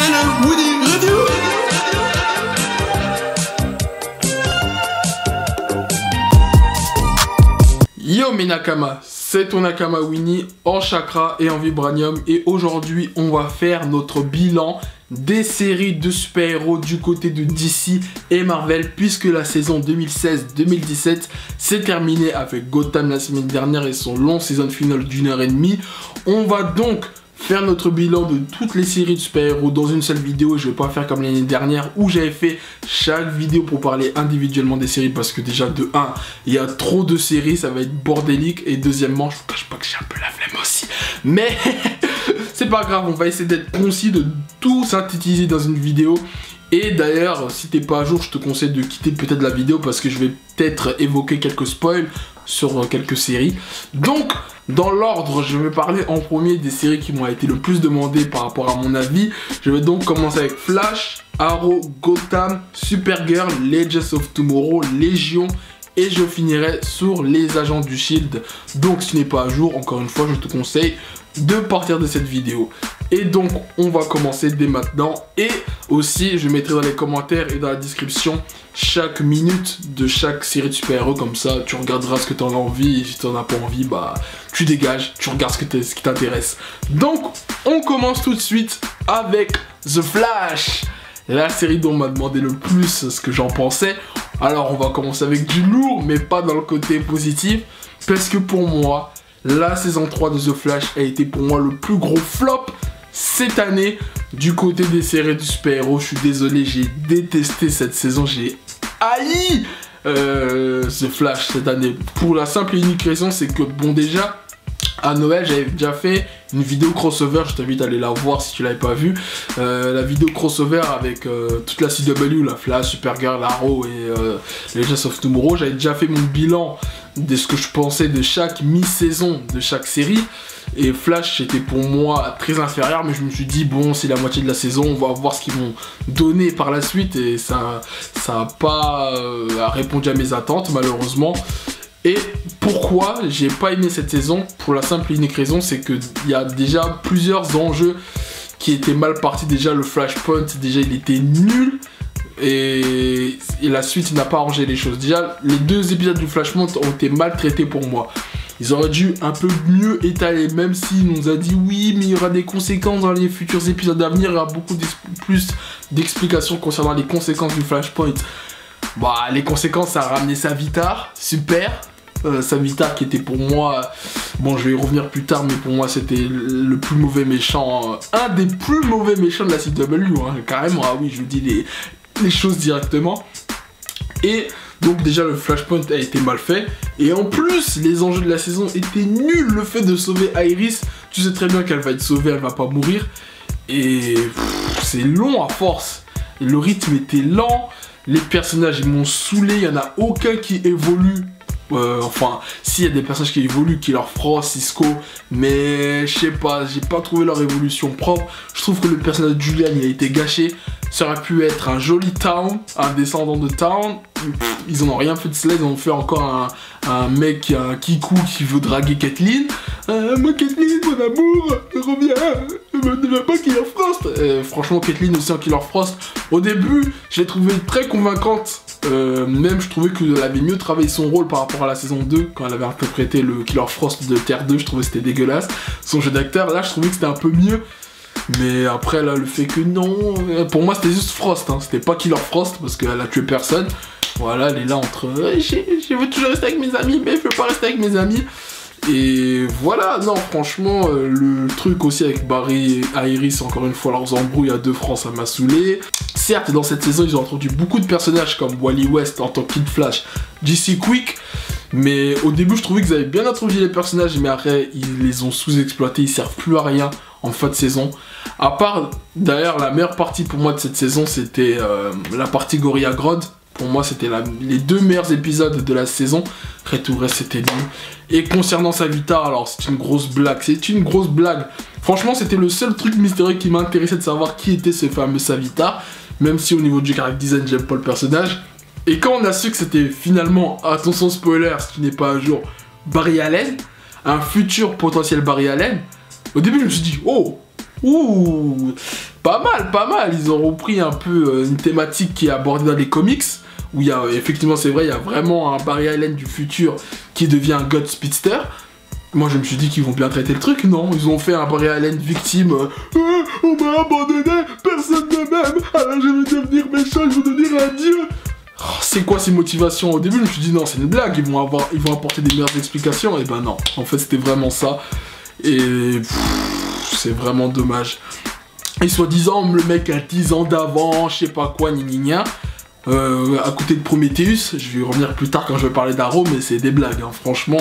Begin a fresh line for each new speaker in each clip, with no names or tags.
c'est le Woody Review. Yo mes Nakama, c'est ton Nakama Winnie en chakra et en vibranium et aujourd'hui on va faire notre bilan des séries de super-héros du côté de DC et Marvel puisque la saison 2016-2017 s'est terminée avec Gotham la semaine dernière et son long season final d'1h30. On va donc faire notre bilan de toutes les séries de super-héros dans une seule vidéo. Je vais pas faire comme l'année dernière où j'avais fait chaque vidéo pour parler individuellement des séries parce que déjà de 1, il y a trop de séries, ça va être bordélique et deuxièmement, je vous cache pas que j'ai un peu la flemme aussi. Mais c'est pas grave, on va essayer d'être concis, de tout synthétiser dans une vidéo. Et d'ailleurs, si t'es pas à jour, je te conseille de quitter peut-être la vidéo parce que je vais peut-être évoquer quelques spoils sur quelques séries. Donc, dans l'ordre, je vais parler en premier des séries qui m'ont été le plus demandées par rapport à mon avis. Je vais donc commencer avec Flash, Arrow, Gotham, Supergirl, Legends of Tomorrow, Légion. Et je finirai sur les agents du Shield. Donc si tu n'es pas à jour, encore une fois, je te conseille de partir de cette vidéo. Et donc on va commencer dès maintenant. Et aussi je mettrai dans les commentaires et dans la description chaque minute de chaque série de super-héros. Comme ça tu regarderas ce que tu en as envie. Et si tu n'en as pas envie, bah tu dégages, tu regardes ce qui t'intéresse. Donc on commence tout de suite avec The Flash, la série dont on m'a demandé le plus ce que j'en pensais. Alors on va commencer avec du lourd, mais pas dans le côté positif, parce que pour moi, la saison 3 de The Flash a été pour moi le plus gros flop cette année du côté des séries de super-héros. Je suis désolé, j'ai détesté cette saison, j'ai haï The Flash cette année. Pour la simple et unique raison, c'est que bon déjà, à Noël, j'avais déjà fait une vidéo crossover, je t'invite à aller la voir si tu l'avais pas vue. La vidéo crossover avec toute la CW, la Flash, Supergirl, Arrow et Legends of Tomorrow. J'avais déjà fait mon bilan de ce que je pensais de chaque mi-saison de chaque série. Et Flash, c'était pour moi très inférieur, mais je me suis dit, bon, c'est la moitié de la saison, on va voir ce qu'ils vont donner par la suite. Et ça n'a pas répondu à mes attentes, malheureusement. Et pourquoi j'ai pas aimé cette saison? Pour la simple et unique raison, c'est qu'il y a déjà plusieurs enjeux qui étaient mal partis. Déjà le Flashpoint, déjà il était nul. Et la suite n'a pas arrangé les choses. Déjà les deux épisodes du Flashpoint ont été mal traités pour moi. Ils auraient dû un peu mieux étaler, même s'il nous a dit oui, mais il y aura des conséquences dans les futurs épisodes à venir. Il y aura beaucoup plus d'explications concernant les conséquences du Flashpoint. Bah les conséquences, ça a ramené Savitar, super. Savitar qui était pour moi, bon je vais y revenir plus tard, mais pour moi c'était le plus mauvais méchant, un des plus mauvais méchants de la CW, hein, carrément, ah oui je vous dis les choses directement. Et donc déjà le Flashpoint a été mal fait, et en plus les enjeux de la saison étaient nuls. Le fait de sauver Iris, tu sais très bien qu'elle va être sauvée, elle va pas mourir, et c'est long à force, et le rythme était lent, les personnages ils m'ont saoulé, il y en a aucun qui évolue. Enfin, s'il y a des personnages qui évoluent, Killer Frost, Cisco, mais je sais pas, j'ai pas trouvé leur évolution propre. Je trouve que le personnage de Julian il a été gâché. Ça aurait pu être un joli Town, un descendant de Town. Ils en ont rien fait de cela, ils ont fait encore un mec, un Kiku qui veut draguer Kathleen. Moi Kathleen, mon amour, reviens, ne veux pas Killer Frost. Franchement, Kathleen aussi en Killer Frost. Au début, je l'ai trouvée très convaincante. Même je trouvais qu'elle avait mieux travaillé son rôle par rapport à la saison 2 quand elle avait interprété le Killer Frost de Terre 2, je trouvais que c'était dégueulasse son jeu d'acteur. Là je trouvais que c'était un peu mieux, mais après là le fait que non, pour moi c'était juste Frost, hein. C'était pas Killer Frost parce qu'elle a tué personne. Voilà, elle est là entre je veux toujours rester avec mes amis mais je veux pas rester avec mes amis. Et voilà, non franchement, le truc aussi avec Barry et Iris, encore une fois leurs embrouilles à deux francs, ça m'a saoulé. Certes, dans cette saison, ils ont introduit beaucoup de personnages comme Wally West en tant que Kid Flash, DC Quick, mais au début, je trouvais qu'ils avaient bien introduit les personnages, mais après, ils les ont sous-exploités, ils servent plus à rien en fin de saison. À part, d'ailleurs, la meilleure partie pour moi de cette saison, c'était la partie Gorilla Grodd. Pour moi, c'était les deux meilleurs épisodes de la saison. Après tout le reste, c'était nul. Et concernant Savitar, alors c'est une grosse blague. C'est une grosse blague. Franchement, c'était le seul truc mystérieux qui m'intéressait de savoir qui était ce fameux Savitar. Même si au niveau du character design, j'aime pas le personnage. Et quand on a su que c'était finalement, attention spoiler, ce qui n'est pas à jour, Barry Allen, un futur potentiel Barry Allen, au début je me suis dit, oh, ouh, Pas mal, pas mal. Ils ont repris un peu une thématique qui est abordée dans les comics, où il y a, effectivement, c'est vrai, il y a vraiment un Barry Allen du futur qui devient un God Speedster. Moi, je me suis dit qu'ils vont bien traiter le truc. Non, ils ont fait un Barry Allen victime. On m'a abandonné, personne ne m'aime, alors je vais devenir méchant, je vais devenir un dieu. Oh, c'est quoi ces motivations? Au début, je me suis dit non, c'est une blague, ils vont apporter des meilleures explications. Et ben non, en fait, c'était vraiment ça. Et c'est vraiment dommage. Et soi-disant, le mec a 10 ans d'avant, je sais pas quoi, gna. À côté de Prometheus, je vais y revenir plus tard quand je vais parler d'Arrow, mais c'est des blagues, hein. Franchement,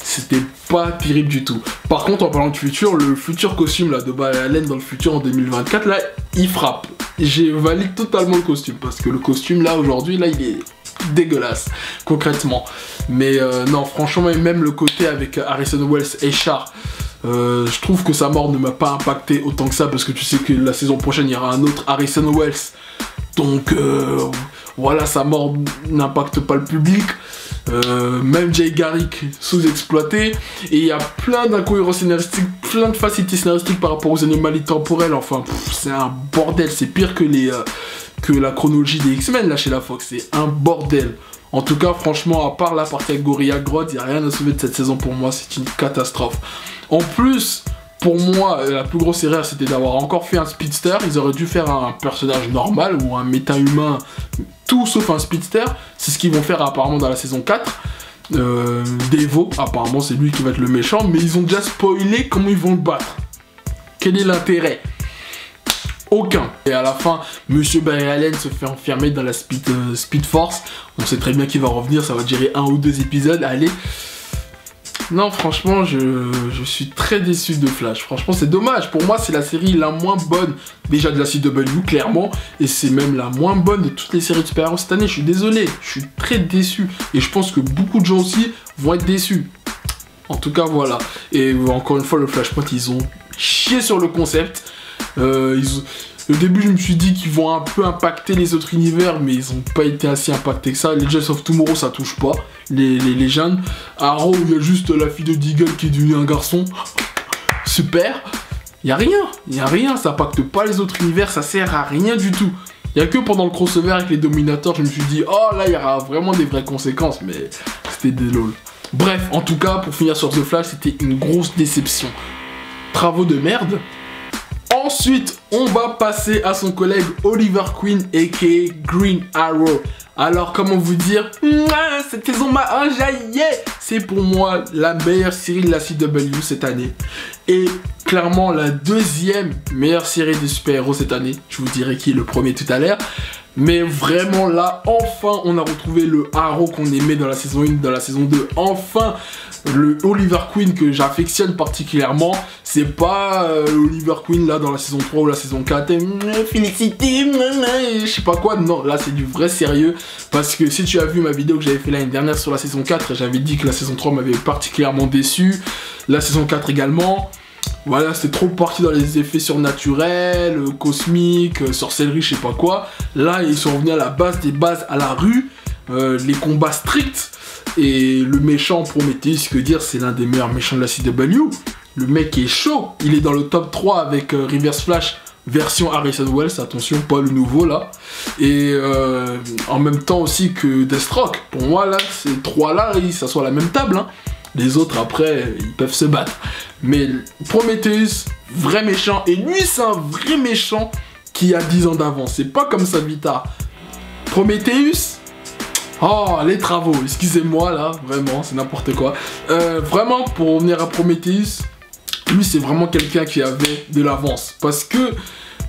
c'était pas terrible du tout. Par contre, en parlant de futur, le futur costume là de Barry Allen dans le futur en 2024, là, il frappe. J'ai valide totalement le costume, parce que le costume là, aujourd'hui, là, il est dégueulasse, concrètement. Mais non, franchement, même le côté avec Harrison Wells et Char, je trouve que sa mort ne m'a pas impacté autant que ça, parce que tu sais que la saison prochaine, il y aura un autre Harrison Wells. Donc voilà, sa mort n'impacte pas le public. Même Jay Garrick sous-exploité. Et il y a plein d'incohérences scénaristiques, plein de facilités scénaristiques par rapport aux anomalies temporelles. Enfin, c'est un bordel. C'est pire que la chronologie des X-Men là chez la Fox. C'est un bordel. En tout cas, franchement, à part la partie avec Gorilla Grodd, il n'y a rien à sauver de cette saison pour moi. C'est une catastrophe. En plus, pour moi, la plus grosse erreur, c'était d'avoir encore fait un speedster. Ils auraient dû faire un personnage normal ou un méta-humain, tout sauf un speedster. C'est ce qu'ils vont faire apparemment dans la saison 4. Devo, apparemment, c'est lui qui va être le méchant. Mais ils ont déjà spoilé comment ils vont le battre. Quel est l'intérêt? Aucun. Et à la fin, Monsieur Barry Allen se fait enfermer dans la Speed Force. On sait très bien qu'il va revenir. Ça va durer 1 ou 2 épisodes. Allez. Non, franchement, je suis très déçu de Flash. Franchement, c'est dommage. Pour moi, c'est la série la moins bonne, déjà de la CW, clairement. Et c'est même la moins bonne de toutes les séries de super-héros cette année. Je suis désolé. Je suis très déçu. Et je pense que beaucoup de gens aussi vont être déçus. En tout cas, voilà. Et encore une fois, le Flashpoint, ils ont chié sur le concept. Au début, je me suis dit qu'ils vont un peu impacter les autres univers, mais ils n'ont pas été assez impactés que ça. Legends of Tomorrow, ça touche pas les jeunes. Arrow, il y a juste la fille de Deagle qui est devenue un garçon. Super. Il y a rien. Ça impacte pas les autres univers, ça sert à rien du tout. Il y a que pendant le crossover avec les Dominators, je me suis dit, oh là, il y aura vraiment des vraies conséquences, mais c'était des lol. Bref, en tout cas, pour finir sur The Flash, c'était une grosse déception. Travaux de merde. Ensuite, on va passer à son collègue Oliver Queen, a.k.a. Green Arrow. Alors, comment vous dire, cette saison m'a enjaillé. C'est pour moi la meilleure série de la CW cette année. Et clairement, la deuxième meilleure série de super-héros cette année. Je vous dirai qui est le premier tout à l'heure. Mais vraiment là, enfin, on a retrouvé le Arrow qu'on aimait dans la saison 1, dans la saison 2. Enfin, le Oliver Queen que j'affectionne particulièrement. C'est pas Oliver Queen là dans la saison 3 ou la saison 4. Félicité, je sais pas quoi. Non, là c'est du vrai sérieux. Parce que si tu as vu ma vidéo que j'avais fait l'année dernière sur la saison 4, j'avais dit que la saison 3 m'avait particulièrement déçu. La saison 4 également. Voilà, c'était trop parti dans les effets surnaturels, cosmiques, sorcellerie, je sais pas quoi. Là, ils sont revenus à la base des bases, à la rue, les combats stricts. Et le méchant Prometheus, que dire, c'est l'un des meilleurs méchants de la CW. Le mec est chaud, il est dans le top 3 avec Reverse Flash version Harrison Wells, attention, pas le nouveau là. Et en même temps aussi que Deathstroke. Pour moi, là, ces trois-là, ils s'assoient à la même table, hein. Les autres, après, ils peuvent se battre. Mais Prometheus, vrai méchant. Et lui, c'est un vrai méchant qui a 10 ans d'avance. C'est pas comme Savitar. Prometheus, oh, les travaux. Excusez-moi, là. Vraiment, c'est n'importe quoi. Vraiment, pour revenir à Prometheus, lui, c'est vraiment quelqu'un qui avait de l'avance. Parce que,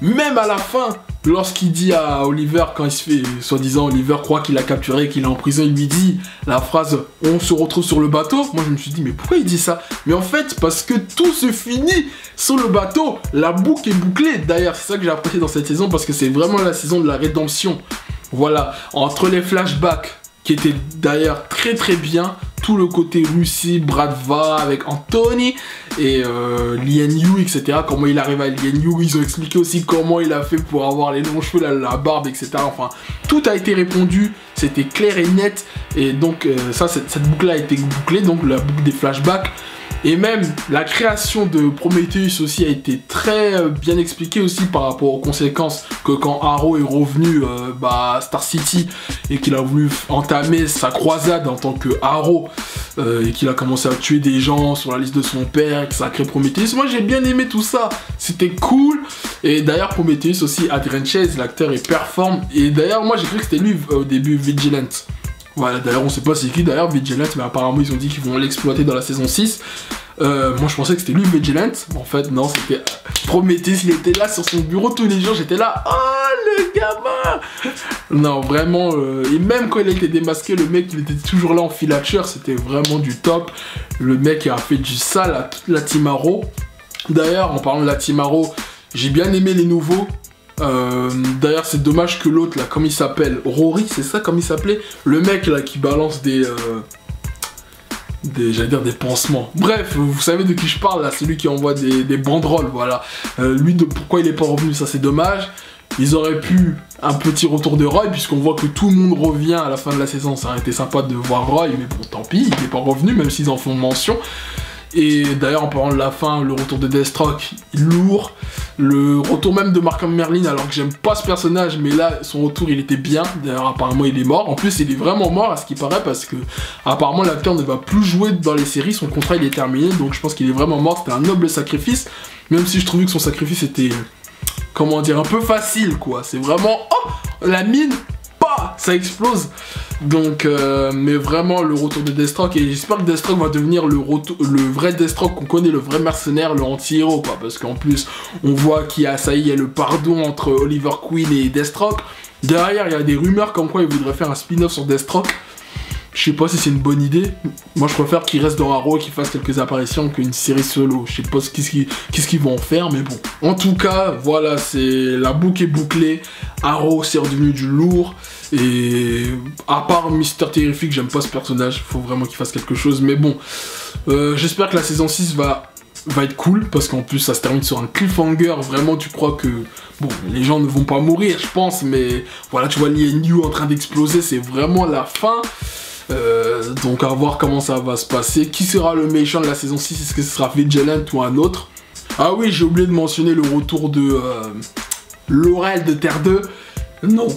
même à la fin, lorsqu'il dit à Oliver, quand il se fait, soi-disant, Oliver croit qu'il l'a capturé, qu'il est en prison, il lui dit la phrase « On se retrouve sur le bateau ». Moi, je me suis dit, mais pourquoi il dit ça? Mais en fait, parce que tout se finit sur le bateau. La boucle est bouclée. D'ailleurs, c'est ça que j'ai apprécié dans cette saison, parce que c'est vraiment la saison de la rédemption. Voilà, entre les flashbacks, qui étaient d'ailleurs très très bien, tout le côté Russie, Bradva avec Anthony et Lian Yu, etc. Comment il arrive à Lian Yu, ils ont expliqué aussi comment il a fait pour avoir les longs cheveux, la barbe, etc. Enfin, tout a été répondu, c'était clair et net. Et donc ça, cette boucle-là a été bouclée, donc la boucle des flashbacks. Et même la création de Prometheus aussi a été très bien expliquée aussi par rapport aux conséquences que quand Arrow est revenu à Star City et qu'il a voulu entamer sa croisade en tant que Arrow et qu'il a commencé à tuer des gens sur la liste de son père et que ça a créé Prometheus. Moi j'ai bien aimé tout ça, c'était cool. Et d'ailleurs Prometheus aussi, Adrian Chase, l'acteur, il performe. Et d'ailleurs moi j'ai cru que c'était lui au début, Vigilant. Voilà, d'ailleurs on sait pas c'est qui d'ailleurs Vigilant, mais apparemment ils ont dit qu'ils vont l'exploiter dans la saison 6. Moi je pensais que c'était lui Vigilant, en fait non, c'était Prometheus, il était là sur son bureau tous les jours, j'étais là, oh le gamin. Non vraiment, et même quand il était démasqué, le mec il était toujours là en filature, c'était vraiment du top. Le mec a fait du sale à toute la Team Arrow. D'ailleurs en parlant de la Team Arrow, j'ai bien aimé les nouveaux. D'ailleurs c'est dommage que l'autre là, comme il s'appelle, Rory, c'est ça comme il s'appelait, le mec là qui balance j'allais dire des pansements. Bref, vous savez de qui je parle là, c'est lui qui envoie des banderoles, voilà. Pourquoi il est pas revenu, ça c'est dommage. Ils auraient pu un petit retour de Roy, puisqu'on voit que tout le monde revient à la fin de la saison. Ça aurait été sympa de voir Roy, mais bon tant pis, il n'est pas revenu, même s'ils en font mention. Et d'ailleurs en parlant de la fin, le retour de Deathstroke, lourd. Le retour même de Markham Merlin, alors que j'aime pas ce personnage, mais là son retour il était bien. D'ailleurs apparemment il est mort. En plus il est vraiment mort à ce qui paraît, parce que apparemment l'acteur ne va plus jouer dans les séries, son contrat il est terminé, donc je pense qu'il est vraiment mort. C'était un noble sacrifice, même si je trouvais que son sacrifice était, comment dire, un peu facile quoi. C'est vraiment, oh, la mine, ça explose. Donc mais vraiment le retour de Deathstroke, et j'espère que Deathstroke va devenir le vrai Deathstroke qu'on connaît, le vrai mercenaire, le anti-héros quoi, parce qu'en plus on voit qu'il y a, ça y est, il y a le pardon entre Oliver Queen et Deathstroke. Derrière il y a des rumeurs comme quoi il voudrait faire un spin-off sur Deathstroke. Je sais pas si c'est une bonne idée. Moi je préfère qu'il reste dans Arrow et qu'il fasse quelques apparitions qu'une série solo. Je sais pas qu'est-ce qu'ils vont en faire, mais bon. En tout cas, voilà, c'est la boucle est bouclée. Arrow c'est redevenu du lourd. Et à part Mister Terrific, j'aime pas ce personnage. Faut vraiment qu'il fasse quelque chose. Mais bon, j'espère que la saison 6 va être cool, parce qu'en plus ça se termine sur un cliffhanger. Vraiment tu crois que, bon, les gens ne vont pas mourir je pense, mais voilà, tu vois l'INU en train d'exploser, c'est vraiment la fin. Donc à voir comment ça va se passer. Qui sera le méchant de la saison 6? Est-ce que ce sera Vigilant ou un autre? Ah oui, j'ai oublié de mentionner le retour de Laurel de Terre 2. Non,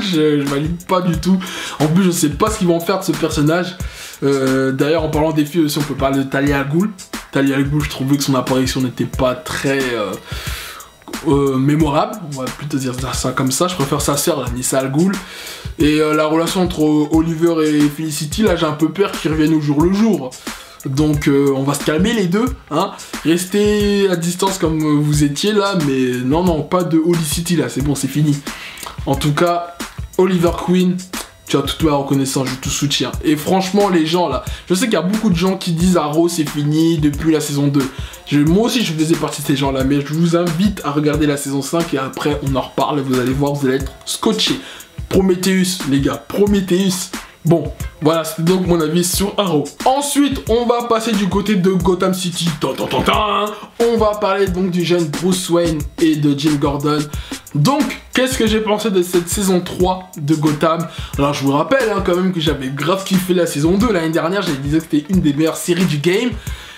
je valide pas du tout. En plus je sais pas ce qu'ils vont faire de ce personnage. D'ailleurs en parlant des filles aussi, on peut parler de Talia al Ghul. Talia al Ghul, je trouvais que son apparition n'était pas très mémorable, on va plutôt dire ça comme ça. Je préfère sa sœur, Nissa al Ghul. Et la relation entre Oliver et Felicity, là j'ai un peu peur qu'ils reviennent au jour le jour. Donc on va se calmer les deux, hein. Restez à distance comme vous étiez là, mais non, pas de Holy City là, c'est bon, c'est fini. En tout cas, Oliver Queen, tu as toute ma reconnaissance, je te soutiens. Et franchement les gens là, je sais qu'il y a beaucoup de gens qui disent Arrow c'est fini depuis la saison 2. Moi aussi je faisais partie de ces gens là, mais je vous invite à regarder la saison 5 et après on en reparle et vous allez voir, vous allez être scotchés. Prometheus les gars, Prometheus. Bon, voilà, c'était donc mon avis sur Arrow. Ensuite, on va passer du côté de Gotham City. On va parler donc du jeune Bruce Wayne et de Jim Gordon. Donc, qu'est-ce que j'ai pensé de cette saison 3 de Gotham? Alors, je vous rappelle hein, quand même que j'avais grave kiffé la saison 2. L'année dernière, j'ai dit que c'était une des meilleures séries du game.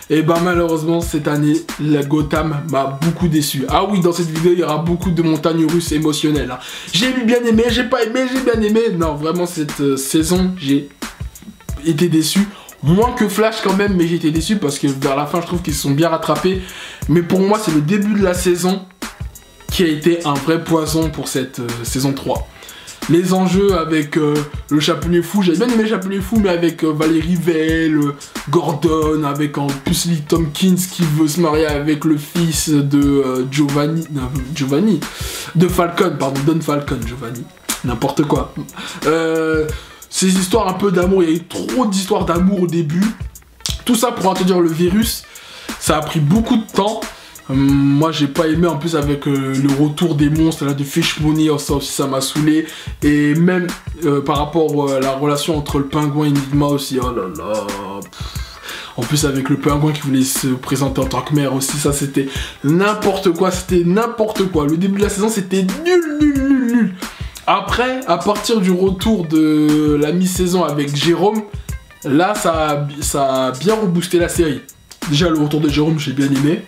Et ben malheureusement cette année, la Gotham m'a beaucoup déçu. Ah oui, dans cette vidéo il y aura beaucoup de montagnes russes émotionnelles. Hein. J'ai bien aimé, j'ai pas aimé, j'ai bien aimé. Non, vraiment cette saison, j'ai été déçu. Moins que Flash quand même, mais j'ai été déçu parce que vers la fin je trouve qu'ils se sont bien rattrapés. Mais pour moi c'est le début de la saison qui a été un vrai poison pour cette saison 3. Les enjeux avec le Chapelier Fou, j'avais bien aimé le Chapelier Fou, mais avec Valérie Vell, Gordon, avec en plus Lee Tompkins qui veut se marier avec le fils de de Falcon, pardon, Don Falcon, Giovanni, n'importe quoi. Ces histoires un peu d'amour, il y a eu trop d'histoires d'amour au début. Tout ça pour introduire le virus, ça a pris beaucoup de temps. Moi j'ai pas aimé, en plus avec le retour des monstres là, de Fish Money, ça aussi ça m'a saoulé. Et même par rapport à la relation entre le pingouin et Enigma aussi, oh là là. En plus avec le pingouin qui voulait se présenter en tant que maire aussi, ça c'était n'importe quoi, Le début de la saison c'était nul. Après, à partir du retour de la mi-saison avec Jérôme, Là, ça a bien reboosté la série. Déjà, le retour de Jérôme, j'ai bien aimé.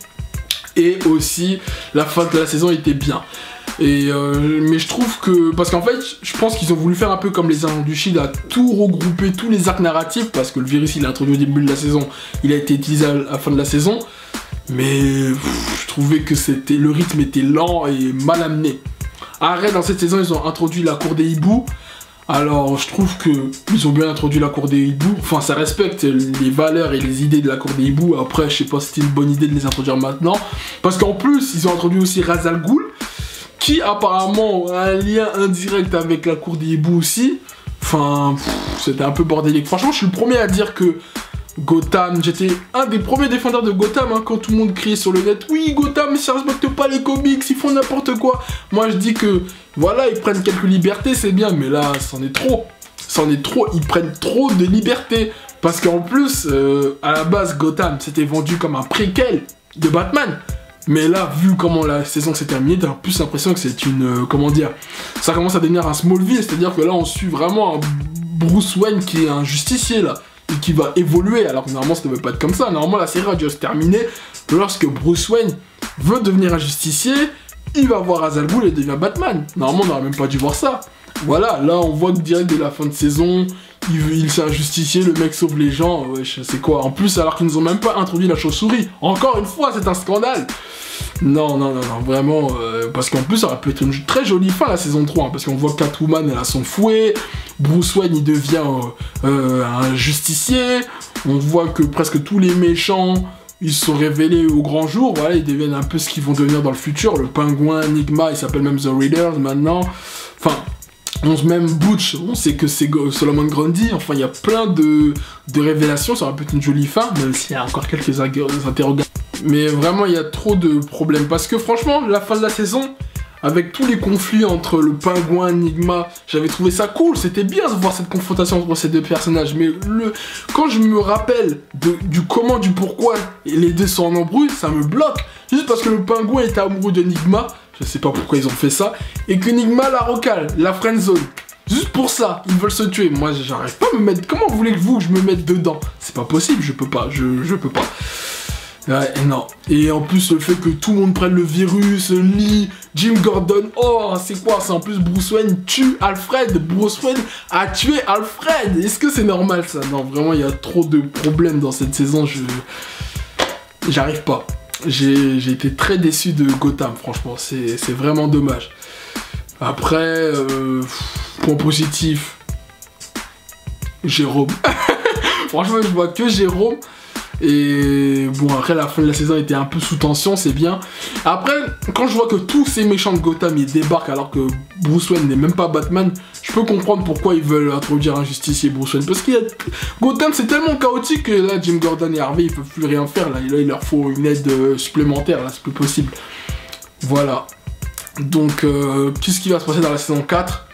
Et aussi, la fin de la saison était bien. Mais je trouve que... Parce qu'en fait, je pense qu'ils ont voulu faire un peu comme les Agents du Shield, à tout regrouper, tous les arcs narratifs, parce que le virus, il est introduit au début de la saison, il a été utilisé à la fin de la saison. Mais je trouvais que le rythme était lent et mal amené. Arrête, dans cette saison, ils ont introduit la cour des hiboux. Alors, je trouve qu'ils ont bien introduit la cour des hiboux. Enfin, ça respecte les valeurs et les idées de la cour des hiboux. Après, je sais pas si c'était une bonne idée de les introduire maintenant. Parce qu'en plus, ils ont introduit aussi Ra's al Ghul, qui apparemment a un lien indirect avec la cour des hiboux aussi. Enfin, c'était un peu bordélique. Franchement, je suis le premier à dire que Gotham, j'étais un des premiers défendeurs de Gotham, hein, quand tout le monde criait sur le net, oui Gotham, ça respecte pas les comics, ils font n'importe quoi. Moi je dis que, voilà, ils prennent quelques libertés, c'est bien, mais là, c'en est trop. C'en est trop, ils prennent trop de libertés. Parce qu'en plus, à la base, Gotham, c'était vendu comme un préquel de Batman. Mais là, vu comment la saison s'est terminée, t'as plus l'impression que c'est une... comment dire, ça commence à devenir un Smallville, c'est-à-dire que là, on suit vraiment un Bruce Wayne qui est un justicier, là. Et qui va évoluer, alors que normalement ça ne devait pas être comme ça. Normalement la série a dû se terminer lorsque Bruce Wayne veut devenir un justicier, il va voir Ra's al Ghul et devient Batman. Normalement on n'aurait même pas dû voir ça. Voilà, là on voit que direct dès la fin de saison, il c'est un justicier, le mec sauve les gens, wesh, c'est quoi? En plus alors qu'ils nous ont même pas introduit la chauve-souris. Encore une fois, c'est un scandale. Non, vraiment, parce qu'en plus ça aurait pu être une très jolie fin la saison 3, hein, parce qu'on voit Catwoman, elle a son fouet, Bruce Wayne il devient un justicier, on voit que presque tous les méchants, ils se sont révélés au grand jour, voilà, ils deviennent un peu ce qu'ils vont devenir dans le futur, le Pingouin, Enigma, il s'appelle même The Reader maintenant, enfin... Même Butch, on sait que c'est Solomon Grundy, enfin il y a plein de révélations, ça aurait pu être une jolie fin, même s'il y a encore quelques interrogations. Mais vraiment il y a trop de problèmes, parce que franchement, la fin de la saison, avec tous les conflits entre le Pingouin, Enigma, j'avais trouvé ça cool, c'était bien de voir cette confrontation entre ces deux personnages, mais quand je me rappelle du comment, du pourquoi, et les deux sont en embrouille, ça me bloque, juste parce que le Pingouin était amoureux d'Enigma. Je sais pas pourquoi ils ont fait ça. Et qu'Enigma la recale, la friendzone. Juste pour ça, ils veulent se tuer. Moi, j'arrive pas à me mettre... Comment voulez-vous que je me mette dedans? C'est pas possible, je peux pas. Je peux pas. Ouais, non. Et en plus, le fait que tout le monde prenne le virus, Lee, Jim Gordon... Oh, c'est quoi? C'est en plus Bruce Wayne tue Alfred. Bruce Wayne a tué Alfred. Est-ce que c'est normal, ça? Non, vraiment, il y a trop de problèmes dans cette saison. J'arrive pas. J'ai été très déçu de Gotham, franchement, c'est vraiment dommage. Après, point positif, Jérôme. Franchement, je vois que Jérôme. Et bon, après, la fin de la saison était un peu sous tension, c'est bien. Après, quand je vois que tous ces méchants de Gotham, ils débarquent alors que Bruce Wayne n'est même pas Batman, je peux comprendre pourquoi ils veulent introduire un justicier Bruce Wayne. Parce que Gotham, c'est tellement chaotique que là, Jim Gordon et Harvey, ils peuvent plus rien faire. Là, il leur faut une aide supplémentaire, là, c'est plus possible. Voilà. Donc, qu'est-ce qui va se passer dans la saison 4 ?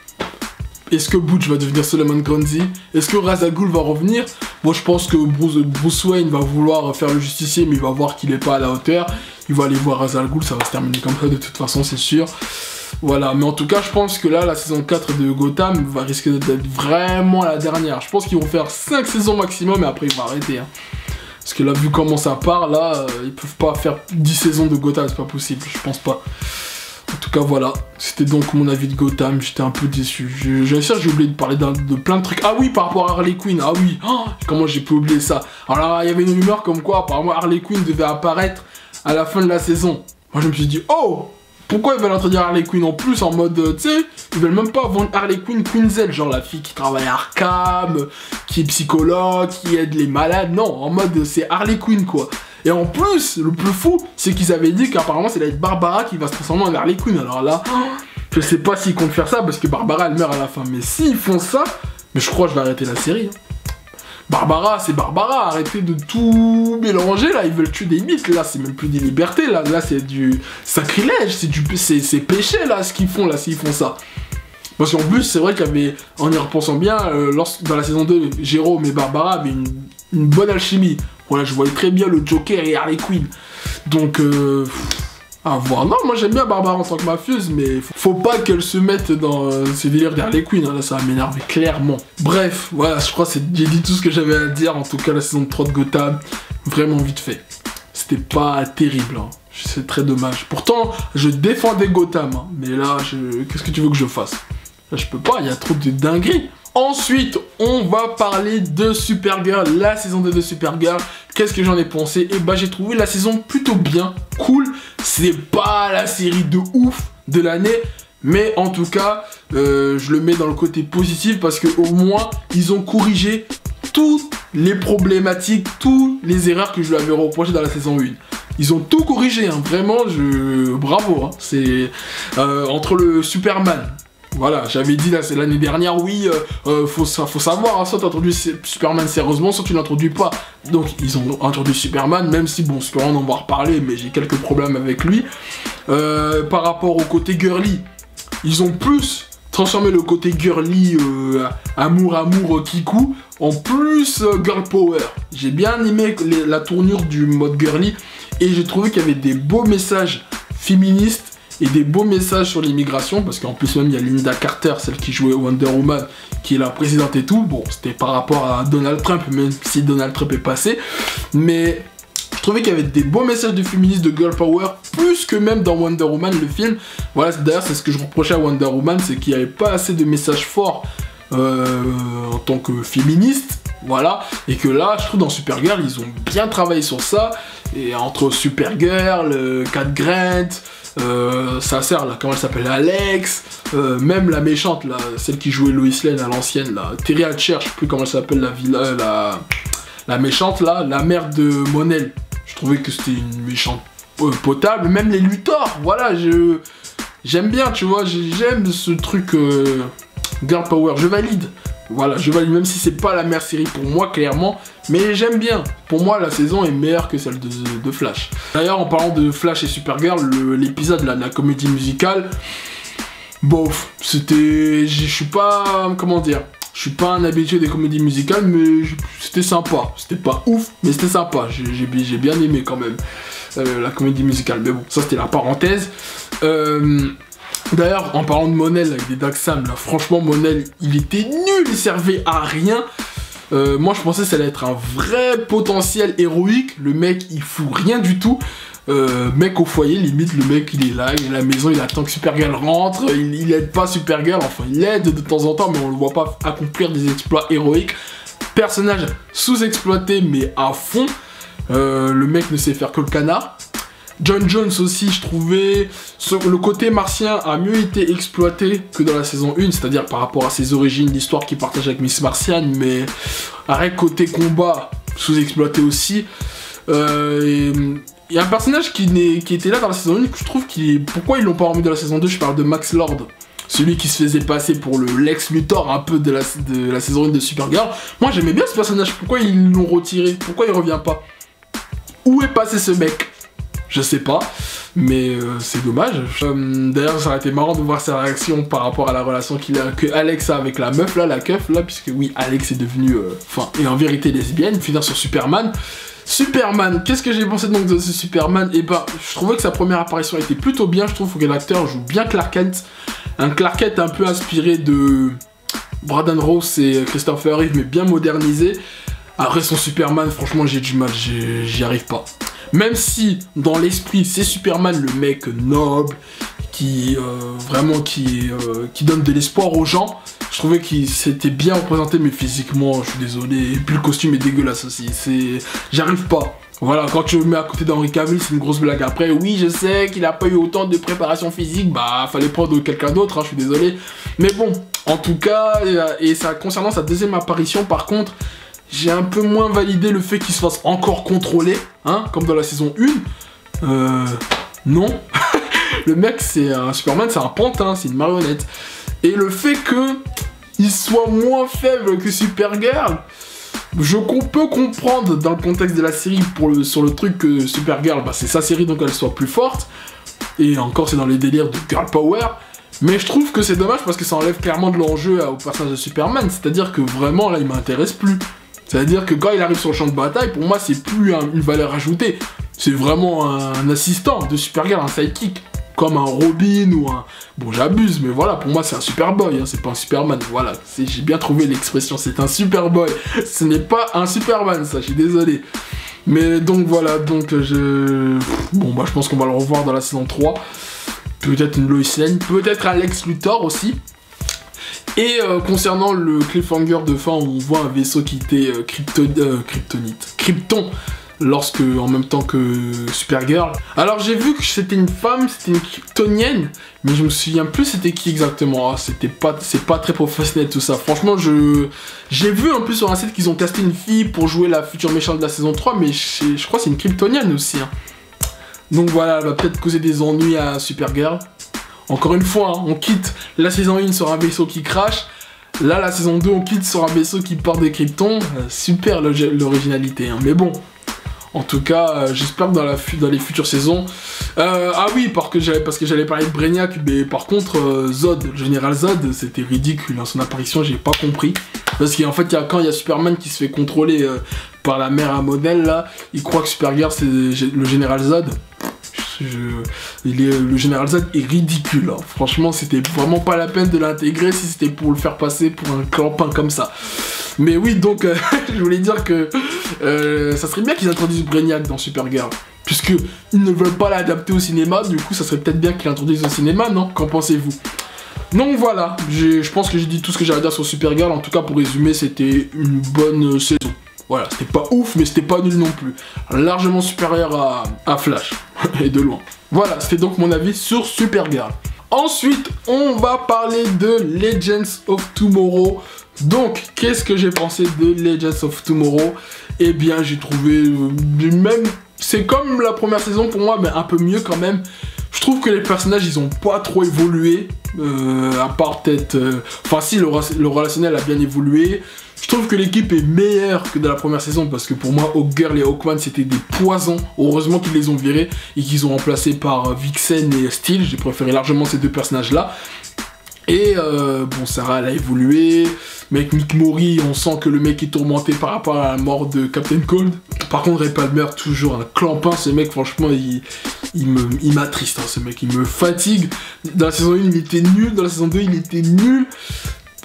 Est-ce que Butch va devenir Solomon Grundy? Est-ce que Ra's al Ghul va revenir? Moi je pense que Bruce Wayne va vouloir faire le justicier, mais il va voir qu'il est pas à la hauteur. Il va aller voir Ra's al Ghul, ça va se terminer comme ça de toute façon, c'est sûr. Voilà, mais en tout cas je pense que là, la saison 4 de Gotham va risquer d'être vraiment la dernière. Je pense qu'ils vont faire 5 saisons maximum et après ils vont arrêter. Hein. Parce que là, vu comment ça part, là, ils peuvent pas faire 10 saisons de Gotham, c'est pas possible, je pense pas. En tout cas, voilà, c'était donc mon avis de Gotham, j'étais un peu déçu. J'ai oublié de parler de plein de trucs. Ah oui, par rapport à Harley Quinn, ah oui, oh, comment j'ai pu oublier ça. Alors, il y avait une rumeur comme quoi, apparemment, Harley Quinn devait apparaître à la fin de la saison. Moi, je me suis dit, oh, pourquoi ils veulent introduire Harley Quinn en plus en mode, tu sais, ils veulent même pas vendre Harley Quinn Quinzel, genre la fille qui travaille à Arkham, qui est psychologue, qui aide les malades. Non, en mode, c'est Harley Quinn, quoi. Et en plus, le plus fou, c'est qu'ils avaient dit qu'apparemment c'est la Barbara qui va se transformer en Harley Quinn. Alors là, je sais pas s'ils comptent faire ça parce que Barbara elle meurt à la fin. Mais s'ils font ça, mais je crois que je vais arrêter la série. Hein. Barbara, c'est Barbara, arrêtez de tout mélanger là, ils veulent tuer des mythes, là c'est même plus des libertés, là c'est du sacrilège, c'est péché là ce qu'ils font là s'ils font ça. Parce qu'en plus, c'est vrai qu'il y avait, en y repensant bien, dans la saison 2, Jérôme et Barbara avaient une bonne alchimie. Voilà, je voyais très bien le Joker et Harley Quinn. Donc, À voir. Non, moi j'aime bien Barbara en tant que mafieuse, mais faut pas qu'elle se mette dans ces délires d'Harley Quinn, hein, là ça va m'énerver clairement. Bref, voilà, je crois que j'ai dit tout ce que j'avais à dire, en tout cas la saison 3 de Gotham, vraiment vite fait. C'était pas terrible, hein. C'est très dommage. Pourtant, je défendais Gotham, hein, mais là, qu'est-ce que tu veux que je fasse? Là, je peux pas, il y a trop de dingueries. Ensuite, on va parler de Supergirl, la saison 2 de Supergirl. Qu'est-ce que j'en ai pensé? Et bah j'ai trouvé la saison plutôt bien, cool. C'est pas la série de ouf de l'année, mais en tout cas, je le mets dans le côté positif parce que au moins, ils ont corrigé toutes les problématiques, toutes les erreurs que je lui avais reprochées dans la saison 1. Ils ont tout corrigé, hein. Vraiment, bravo. Hein. C'est entre le Superman. Voilà, j'avais dit l'année dernière, oui, faut savoir, hein, soit tu introduis Superman sérieusement, soit tu l'introduis pas. Donc ils ont introduit Superman, même si bon, Superman on va en reparler, mais j'ai quelques problèmes avec lui. Par rapport au côté girly, ils ont plus transformé le côté girly, amour, kikou, en plus girl power. J'ai bien aimé la tournure du mode girly, et j'ai trouvé qu'il y avait des beaux messages féministes, et des beaux messages sur l'immigration, parce qu'en plus même il y a Linda Carter, celle qui jouait Wonder Woman, qui est la présidente et tout. Bon, c'était par rapport à Donald Trump, même si Donald Trump est passé, mais je trouvais qu'il y avait des beaux messages de féministes, de girl power, plus que même dans Wonder Woman, le film. Voilà, d'ailleurs c'est ce que je reprochais à Wonder Woman, c'est qu'il n'y avait pas assez de messages forts en tant que féministe, voilà, et que là, je trouve dans Supergirl, ils ont bien travaillé sur ça, et entre Supergirl, Cat Grant, sa sœur là, comment elle s'appelle, Alex, même la méchante là, celle qui jouait Lois Lane à l'ancienne là, Terry Hatcher, je sais plus comment elle s'appelle, la méchante là, la mère de Mon-El, je trouvais que c'était une méchante potable, même les Luthor, voilà, j'aime bien, tu vois, j'aime ce truc girl power, je valide. Voilà, je valide, même si c'est pas la meilleure série pour moi, clairement, mais j'aime bien. Pour moi, la saison est meilleure que celle de Flash. D'ailleurs, en parlant de Flash et Supergirl, l'épisode de la comédie musicale, bof, c'était... Je suis pas... Comment dire? Je suis pas un habitué des comédies musicales, mais c'était sympa. C'était pas ouf, mais c'était sympa. J'ai bien aimé quand même la comédie musicale. Mais bon, ça c'était la parenthèse. D'ailleurs, en parlant de Mon-El avec des Daxam, là, franchement, Mon-El, il était nul, il servait à rien. Moi, je pensais que ça allait être un vrai potentiel héroïque. Le mec, il fout rien du tout. Mec au foyer, limite, le mec, il est là, il est à la maison, il attend que Supergirl rentre. Il aide pas Supergirl, enfin, il aide de temps en temps, mais on le voit pas accomplir des exploits héroïques. Personnage sous-exploité, mais à fond. Le mec ne sait faire que le canard. John Jones aussi, je trouvais, le côté martien a mieux été exploité que dans la saison 1, c'est-à-dire par rapport à ses origines, l'histoire qu'il partage avec Miss Martian, mais arrête côté combat, sous-exploité aussi. Il y a un personnage qui était là dans la saison 1, que je trouve pourquoi ils l'ont pas remis dans la saison 2, je parle de Max Lord. Celui qui se faisait passer pour le Lex Luthor un peu de la saison 1 de Supergirl. Moi j'aimais bien ce personnage, pourquoi ils l'ont retiré? Pourquoi il revient pas? Où est passé ce mec? Je sais pas, mais c'est dommage. D'ailleurs, ça aurait été marrant de voir sa réaction par rapport à la relation que Alex a avec la meuf là, la keuf là, puisque oui, Alex est devenue, et en vérité lesbienne, finir sur Superman. Superman, qu'est-ce que j'ai pensé donc de ce Superman? Et bah, je trouvais que sa première apparition était plutôt bien, je trouve que l'acteur joue bien Clark Kent. Un Clark Kent un peu inspiré de Brandon Routh et Christopher Reeve, mais bien modernisé. Après son Superman, franchement, j'ai du mal, j'y arrive pas. Même si, dans l'esprit, c'est Superman, le mec noble, qui donne de l'espoir aux gens. Je trouvais qu'il s'était bien représenté, mais physiquement, je suis désolé. Et puis le costume est dégueulasse aussi. J'arrive pas. Voilà, quand tu le mets à côté d'Henry Cavill, c'est une grosse blague. Après, oui, je sais qu'il a pas eu autant de préparation physique. Bah, fallait prendre quelqu'un d'autre, hein, je suis désolé. Mais bon, en tout cas, et ça concernant sa deuxième apparition, par contre, j'ai un peu moins validé le fait qu'il se fasse encore contrôler, hein, comme dans la saison 1. Non. Le mec, c'est un Superman, c'est un pantin, c'est une marionnette. Et le fait qu'il soit moins faible que Supergirl, je peux comprendre dans le contexte de la série sur le truc que Supergirl, bah, c'est sa série donc elle soit plus forte. Et encore, c'est dans les délires de Girl Power. Mais je trouve que c'est dommage parce que ça enlève clairement de l'enjeu au personnage de Superman. C'est-à-dire que vraiment, là, il m'intéresse plus. C'est-à-dire que quand il arrive sur le champ de bataille, pour moi, c'est plus une valeur ajoutée. C'est vraiment un assistant de Supergirl, un sidekick. Comme un Robin ou un... Bon, j'abuse, mais voilà, pour moi, c'est un Superboy, hein, c'est pas un Superman. Voilà, j'ai bien trouvé l'expression, c'est un Superboy. Ce n'est pas un Superman, ça, je suis désolé. Mais donc, voilà, donc Bon, bah, je pense qu'on va le revoir dans la saison 3. Peut-être une Lois Lane, peut-être un Lex Luthor aussi. Et concernant le cliffhanger de fin, on voit un vaisseau qui était Krypton, lorsque, en même temps que Supergirl. Alors j'ai vu que c'était une femme, c'était une kryptonienne, mais je me souviens plus c'était qui exactement. Ah, c'est pas très professionnel tout ça. Franchement, j'ai vu un peu sur un site qu'ils ont casté une fille pour jouer la future méchante de la saison 3, mais je crois que c'est une kryptonienne aussi. Hein. Donc voilà, elle va peut-être causer des ennuis à Supergirl. Encore une fois, hein, on quitte la saison 1 sur un vaisseau qui crache. Là, la saison 2, on quitte sur un vaisseau qui part des Krypton. Super l'originalité, hein. Mais bon. En tout cas, j'espère que dans les futures saisons... ah oui, parce que j'allais parler de Brainiac, mais par contre, Zod, le général Zod, c'était ridicule. Hein, son apparition, j'ai pas compris. Parce qu'en fait, quand il y a Superman qui se fait contrôler par la mère à modèle, là, il croit que Supergirl, c'est le général Zod. Le général Zod est ridicule. Hein. Franchement, c'était vraiment pas la peine de l'intégrer si c'était pour le faire passer pour un clampin comme ça. Mais oui, donc, je voulais dire que ça serait bien qu'ils introduisent Brainiac dans Supergirl. Puisque ils ne veulent pas l'adapter au cinéma, du coup, ça serait peut-être bien qu'ils l'introduisent au cinéma, non? Qu'en pensez-vous? Donc voilà, je pense que j'ai dit tout ce que j'avais à dire sur Supergirl. En tout cas, pour résumer, c'était une bonne saison. Voilà, c'était pas ouf, mais c'était pas nul non plus. Largement supérieur à Flash, et de loin. Voilà, c'était donc mon avis sur Supergirl. Ensuite, on va parler de Legends of Tomorrow. Donc, qu'est-ce que j'ai pensé de Legends of Tomorrow? Eh bien, j'ai trouvé même... C'est comme la première saison pour moi, mais un peu mieux quand même. Je trouve que les personnages, ils ont pas trop évolué. À part peut-être... Enfin si, le relationnel a bien évolué. Je trouve que l'équipe est meilleure que dans la première saison parce que pour moi, Hawkgirl et Hawkman c'était des poisons. Heureusement qu'ils les ont virés et qu'ils ont remplacé par Vixen et Steel. J'ai préféré largement ces deux personnages-là. Et bon, Sarah elle a évolué. Mec, Nick Mori, on sent que le mec est tourmenté par rapport à la mort de Captain Cold. Par contre, Ray Palmer, toujours un clampin. Ce mec, franchement, il m'attriste. Hein, ce mec, il me fatigue. Dans la saison 1, il était nul. Dans la saison 2, il était nul.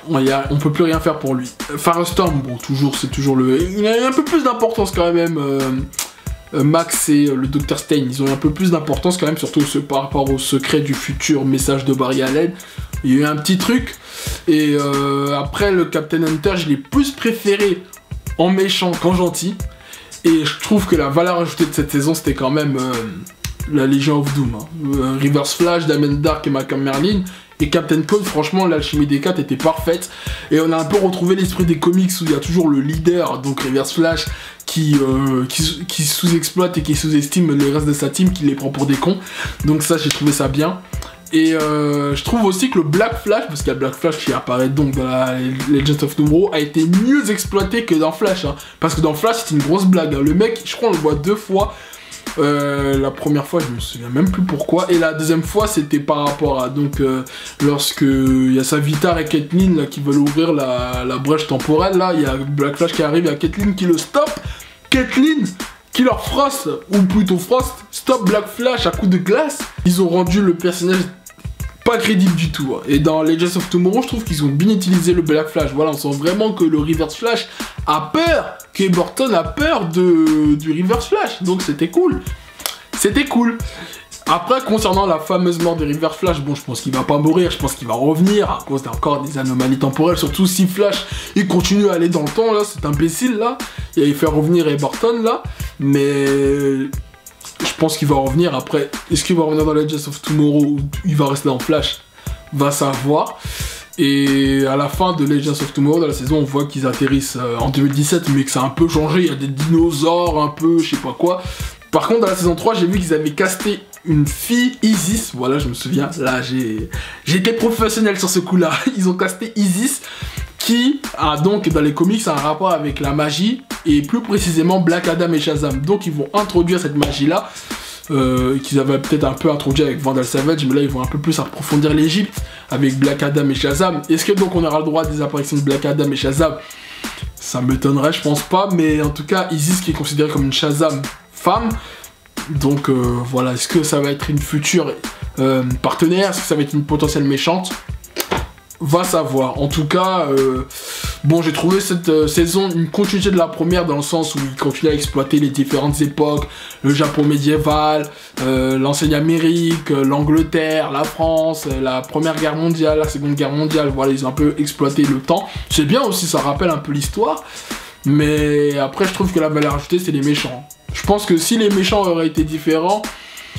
On peut plus rien faire pour lui. Firestorm, bon, c'est toujours le... Il a un peu plus d'importance quand même. Max et le Dr Stein, ils ont un peu plus d'importance quand même, surtout par rapport au secret du futur message de Barry Allen. Il y a eu un petit truc. Et après, le Captain Hunter, je l'ai plus préféré en méchant qu'en gentil. Et je trouve que la valeur ajoutée de cette saison, c'était quand même la Legion of Doom. Hein. Reverse Flash, Damien Dark et Malcolm Merlyn. Et Captain Cold, franchement, l'alchimie des 4 était parfaite. Et on a un peu retrouvé l'esprit des comics où il y a toujours le leader, donc Reverse Flash, qui sous-exploite et qui sous-estime le reste de sa team, qui les prend pour des cons. Donc ça, j'ai trouvé ça bien. Et je trouve aussi que le Black Flash, parce qu'il y a le Black Flash qui apparaît donc dans la Legends of Tomorrow, a été mieux exploité que dans Flash. Hein. Parce que dans Flash, c'est une grosse blague. Hein. Le mec, je crois on le voit 2 fois. La première fois, je me souviens même plus pourquoi. Et la deuxième fois, c'était par rapport à donc lorsque il y a Savitar et Caitlyn là, qui veulent ouvrir la brèche temporelle. Là, il y a Black Flash qui arrive, il y a Caitlyn qui le stoppe. Caitlyn qui leur Frost, ou plutôt Frost, stop Black Flash à coup de glace. Ils ont rendu le personnage pas crédible du tout. Et dans Legends of Tomorrow, je trouve qu'ils ont bien utilisé le Black Flash. Voilà, on sent vraiment que le Reverse Flash a peur, que Burton a peur du Reverse Flash. Donc c'était cool. C'était cool. Après, concernant la fameuse mort de Reverse Flash, bon, je pense qu'il va pas mourir, je pense qu'il va revenir à cause d'encore des anomalies temporelles, surtout si Flash, il continue à aller dans le temps, là, cet imbécile, là. Il fait revenir Ray Burton, là. Mais... je pense qu'il va revenir après. Est-ce qu'il va revenir dans Legends of Tomorrow ou il va rester dans Flash? Va savoir. Et à la fin de Legends of Tomorrow, dans la saison, on voit qu'ils atterrissent en 2017, mais que ça a un peu changé. Il y a des dinosaures, un peu, je sais pas quoi. Par contre, dans la saison 3, j'ai vu qu'ils avaient casté une fille, Isis. Voilà, je me souviens. Là, j'ai été professionnel sur ce coup-là. Ils ont casté Isis, qui a donc, dans les comics, un rapport avec la magie, et plus précisément Black Adam et Shazam. Donc ils vont introduire cette magie-là, qu'ils avaient peut-être un peu introduit avec Vandal Savage, mais là ils vont un peu plus approfondir l'Égypte avec Black Adam et Shazam. Est-ce que donc on aura le droit à des apparitions de Black Adam et Shazam? Ça m'étonnerait, je pense pas, mais en tout cas, Isis qui est considérée comme une Shazam femme, Donc voilà, est-ce que ça va être une future partenaire? Est-ce que ça va être une potentielle méchante? Va savoir. En tout cas, bon, j'ai trouvé cette saison une continuité de la première dans le sens où il continue à exploiter les différentes époques, le Japon médiéval, l'ancienne Amérique, l'Angleterre, la France, la Première Guerre mondiale, la Seconde Guerre mondiale. Voilà, ils ont un peu exploité le temps. C'est bien aussi, ça rappelle un peu l'histoire. Mais après, je trouve que la valeur ajoutée, c'est les méchants. Je pense que si les méchants auraient été différents,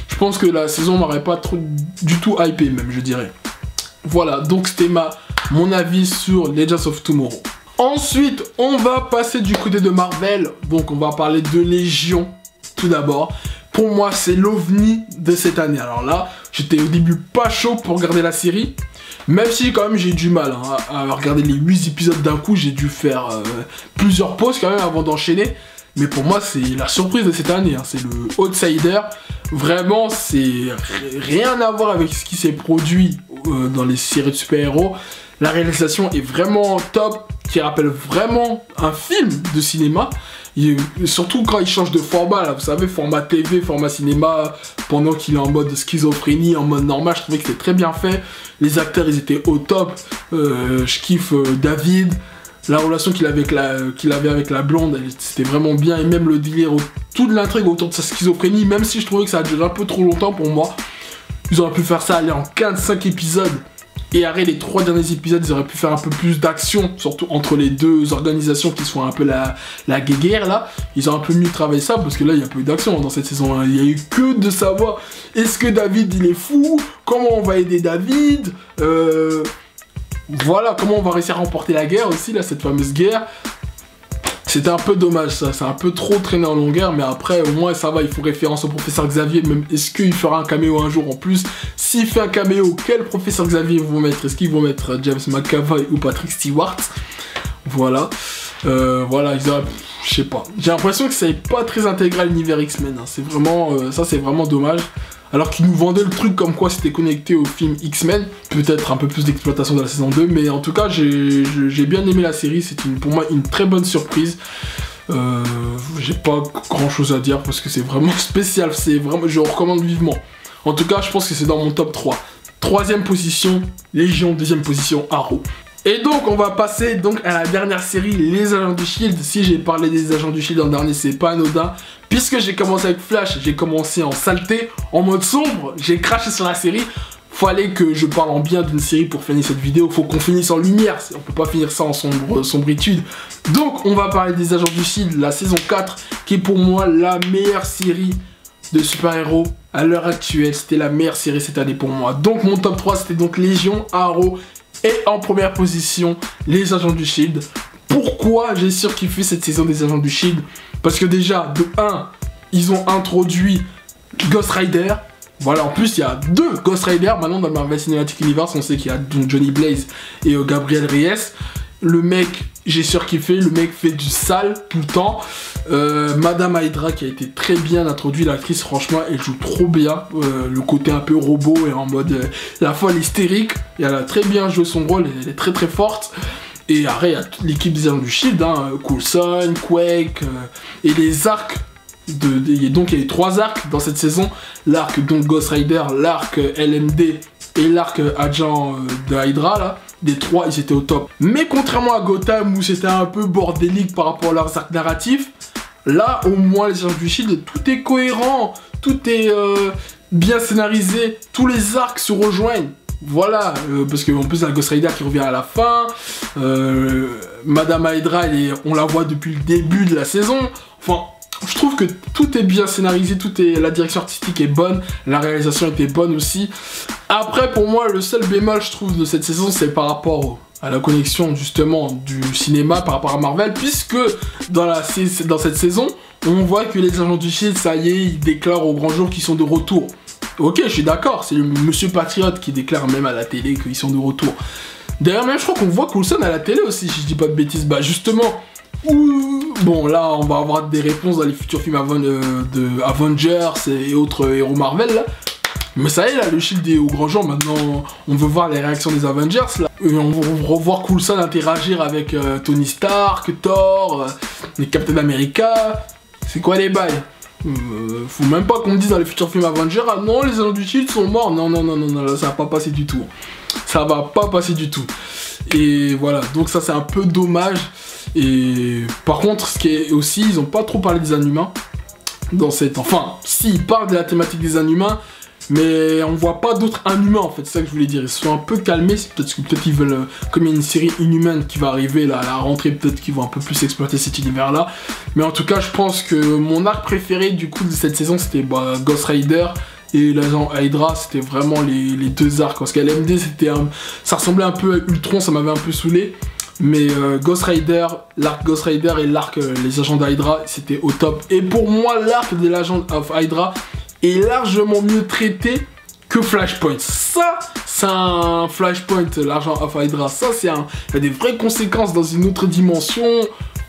je pense que la saison m'aurait pas trop du tout hypé, même, je dirais. Voilà, donc c'était mon avis sur Legends of Tomorrow. Ensuite, on va passer du côté de Marvel. Donc, on va parler de Légion, tout d'abord. Pour moi, c'est l'OVNI de cette année. Alors là, j'étais au début pas chaud pour regarder la série. Même si, quand même, j'ai eu du mal à regarder les 8 épisodes d'un coup. J'ai dû faire plusieurs pauses, quand même, avant d'enchaîner. Mais pour moi, c'est la surprise de cette année. Hein. C'est le outsider. Vraiment, c'est rien à voir avec ce qui s'est produit dans les séries de super-héros. La réalisation est vraiment top, qui rappelle vraiment un film de cinéma. Surtout quand il change de format, là, vous savez, format TV, format cinéma, pendant qu'il est en mode schizophrénie, en mode normal, je trouvais que c'était très bien fait. Les acteurs, ils étaient au top. Je kiffe David. La relation qu'il avait avec la blonde, c'était vraiment bien. Et même le délire, toute l'intrigue autour de sa schizophrénie, même si je trouvais que ça a duré un peu trop longtemps pour moi. Ils auraient pu faire ça aller en 15-5 épisodes. Et après les 3 derniers épisodes, ils auraient pu faire un peu plus d'action, surtout entre les deux organisations qui se font un peu la guéguerre là. Ils ont un peu mieux travaillé ça parce que là, il y a peu d'action dans cette saison. Hein. Il y a eu que de savoir est-ce que David il est fou, comment on va aider David, voilà, comment on va réussir à remporter la guerre aussi, là, cette fameuse guerre. C'était un peu dommage ça, c'est un peu trop traîné en longueur, mais après au moins ça va, il faut référence au professeur Xavier, même est-ce qu'il fera un caméo un jour en plus? S'il fait un caméo, quel professeur Xavier ils vont mettre? Est-ce qu'ils vont mettre James McAvoy ou Patrick Stewart? Voilà, voilà, ils auraient... Je sais pas, j'ai l'impression que ça n'est pas très intégré à l'univers X-Men, hein. C'est vraiment, ça c'est vraiment dommage. Alors qu'ils nous vendaient le truc comme quoi c'était connecté au film X-Men, peut-être un peu plus d'exploitation dans la saison 2, mais en tout cas j'ai bien aimé la série, c'est pour moi une très bonne surprise. J'ai pas grand chose à dire parce que c'est vraiment spécial, je recommande vivement. En tout cas, je pense que c'est dans mon top 3. 3ème position, Légion, 2ème position, Arrow. Et donc on va passer donc à la dernière série, les Agents du Shield. Si j'ai parlé des Agents du Shield en dernier, c'est pas anodin. Puisque j'ai commencé avec Flash, j'ai commencé en saleté, en mode sombre, j'ai craché sur la série. Fallait que je parle en bien d'une série pour finir cette vidéo, faut qu'on finisse en lumière, on peut pas finir ça en sombritude. Donc on va parler des Agents du Shield, la saison 4, qui est pour moi la meilleure série de super-héros à l'heure actuelle. C'était la meilleure série cette année pour moi. Donc mon top 3 c'était donc Légion, Arrow et en première position les Agents du Shield. Pourquoi j'ai surkiffé cette saison des Agents du Shield? Parce que déjà, de 1, ils ont introduit Ghost Rider. Voilà, en plus, il y a 2 Ghost Rider. Maintenant, dans le Marvel Cinematic Universe, on sait qu'il y a Johnny Blaze et Gabriel Reyes. Le mec, j'ai surkiffé. Le mec fait du sale tout le temps. Madame Hydra qui a été très bien introduite. L'actrice, franchement, elle joue trop bien. Le côté un peu robot et en mode la folle hystérique. Et elle a très bien joué son rôle. Elle est très très forte. Et après, il y a toute l'équipe des Agents du Shield, hein, Coulson, Quake, et les arcs. Donc il y a eu 3 arcs dans cette saison. L'arc donc Ghost Rider, l'arc LMD et l'arc agent de Hydra, là. Les 3, ils étaient au top. Mais contrairement à Gotham, où c'était un peu bordélique par rapport à leurs arcs narratifs, là, au moins, les Agents du Shield, tout est cohérent, tout est bien scénarisé, tous les arcs se rejoignent. Voilà, parce qu'en plus, il y a Ghost Rider qui revient à la fin. Madame Hydra, on la voit depuis le début de la saison. Enfin, je trouve que tout est bien scénarisé, la direction artistique est bonne, la réalisation était bonne aussi. Après, pour moi, le seul bémol, je trouve, de cette saison, c'est par rapport à la connexion, justement, du cinéma par rapport à Marvel, puisque dans cette saison, on voit que les Agents du Shield, ça y est, ils déclarent au grand jour qu'ils sont de retour. Ok, je suis d'accord, c'est le Monsieur Patriote qui déclare même à la télé qu'ils sont de retour. D'ailleurs, même je crois qu'on voit Coulson à la télé aussi, si je dis pas de bêtises. Bah justement, bon là, on va avoir des réponses dans les futurs films de Avengers et autres héros Marvel là. Mais ça y est, là, le Shield est au grand jour. Maintenant, on veut voir les réactions des Avengers là. Et on va revoir Coulson interagir avec Tony Stark, Thor, les Captain America. C'est quoi les bails? Faut même pas qu'on me dise dans les futurs films Avengers, ah non, les agents du Shield sont morts. Non, non, non, non, non, là, ça va pas passer du tout. Ça va pas passer du tout. Et voilà, donc ça c'est un peu dommage. Et par contre, ce qui est aussi, ils ont pas trop parlé des Inhumains dans cette... Enfin, si, ils parlent de la thématique des Inhumains, mais on voit pas d'autres Inhumains en fait, c'est ça que je voulais dire. Ils se sont un peu calmés, c'est peut-être que peut-être ils veulent, comme il y a une série Inhumaine qui va arriver là à la rentrée, peut-être qu'ils vont un peu plus exploiter cet univers là. Mais en tout cas, je pense que mon arc préféré du coup de cette saison, c'était Ghost Rider et l'agent Hydra. C'était vraiment les deux arcs, parce qu'à l'MD ça ressemblait un peu à Ultron, ça m'avait un peu saoulé. Mais Ghost Rider, l'arc Ghost Rider et l'arc les agents d'Hydra, c'était au top. Et pour moi, l'arc de l'agent of Hydra est largement mieux traité que Flashpoint. Ça, c'est un Flashpoint, l'agent of Hydra. Ça, il y a des vraies conséquences dans une autre dimension.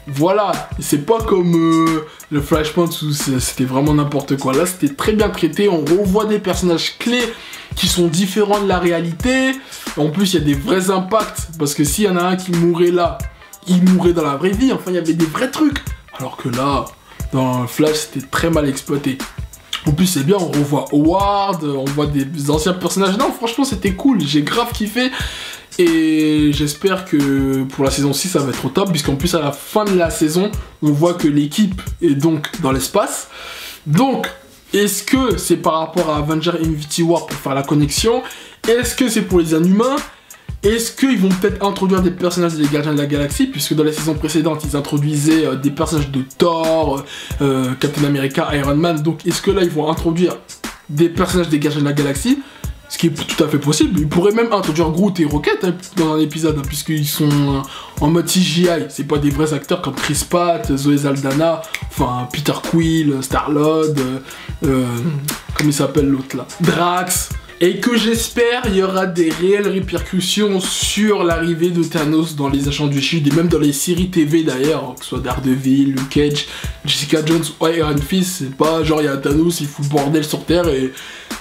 Voilà, c'est pas comme le Flashpoint où c'était vraiment n'importe quoi. Là, c'était très bien traité. On revoit des personnages clés qui sont différents de la réalité. En plus, il y a des vrais impacts. Parce que s'il y en a un qui mourait là, il mourrait dans la vraie vie. Enfin, il y avait des vrais trucs. Alors que là, dans Flash, c'était très mal exploité. En plus, c'est bien, on revoit Howard, on voit des anciens personnages. Non, franchement, c'était cool. J'ai grave kiffé. Et j'espère que pour la saison 6, ça va être au top. Puisqu'en plus, à la fin de la saison, on voit que l'équipe est donc dans l'espace. Donc, est-ce que c'est par rapport à Avengers Infinity War pour faire la connexion? Est-ce que c'est pour les Inhumains? Est-ce qu'ils vont peut-être introduire des personnages des Gardiens de la Galaxie? Puisque dans la saison précédente, ils introduisaient des personnages de Thor, Captain America, Iron Man. Donc est-ce que là, ils vont introduire des personnages des Gardiens de la Galaxie? Ce qui est tout à fait possible. Ils pourraient même introduire Groot et Rocket dans un épisode, puisqu'ils sont en mode CGI. C'est pas des vrais acteurs comme Chris Pratt, Zoé Saldana, enfin Peter Quill, Star-Lord, comment il s'appelle l'autre là, Drax. Et que j'espère il y aura des réelles répercussions sur l'arrivée de Thanos dans les agents du Shield et même dans les séries TV d'ailleurs, que ce soit Daredevil, Luke Cage, Jessica Jones ou Iron Fist. C'est pas genre il y a Thanos, il fout le bordel sur Terre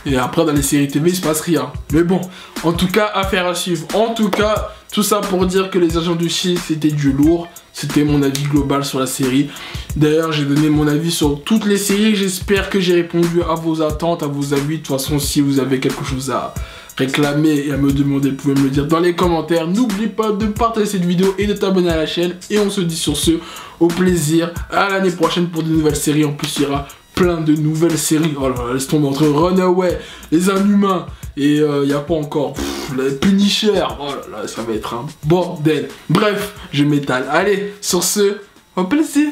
et après dans les séries TV il se passe rien. Mais bon, en tout cas, affaire à suivre. En tout cas, tout ça pour dire que les agents du Shield c'était du lourd. C'était mon avis global sur la série. D'ailleurs, j'ai donné mon avis sur toutes les séries. J'espère que j'ai répondu à vos attentes, à vos avis. De toute façon, si vous avez quelque chose à réclamer et à me demander, vous pouvez me le dire dans les commentaires. N'oublie pas de partager cette vidéo et de t'abonner à la chaîne. Et on se dit sur ce, au plaisir, à l'année prochaine pour de nouvelles séries. En plus, il y aura plein de nouvelles séries. Oh là là, laisse tomber entre Runaway, les Inhumains et il n'y a pas encore le Punisher. Oh là là, ça va être un bordel. Bref, je m'étale. Allez, sur ce, au plaisir.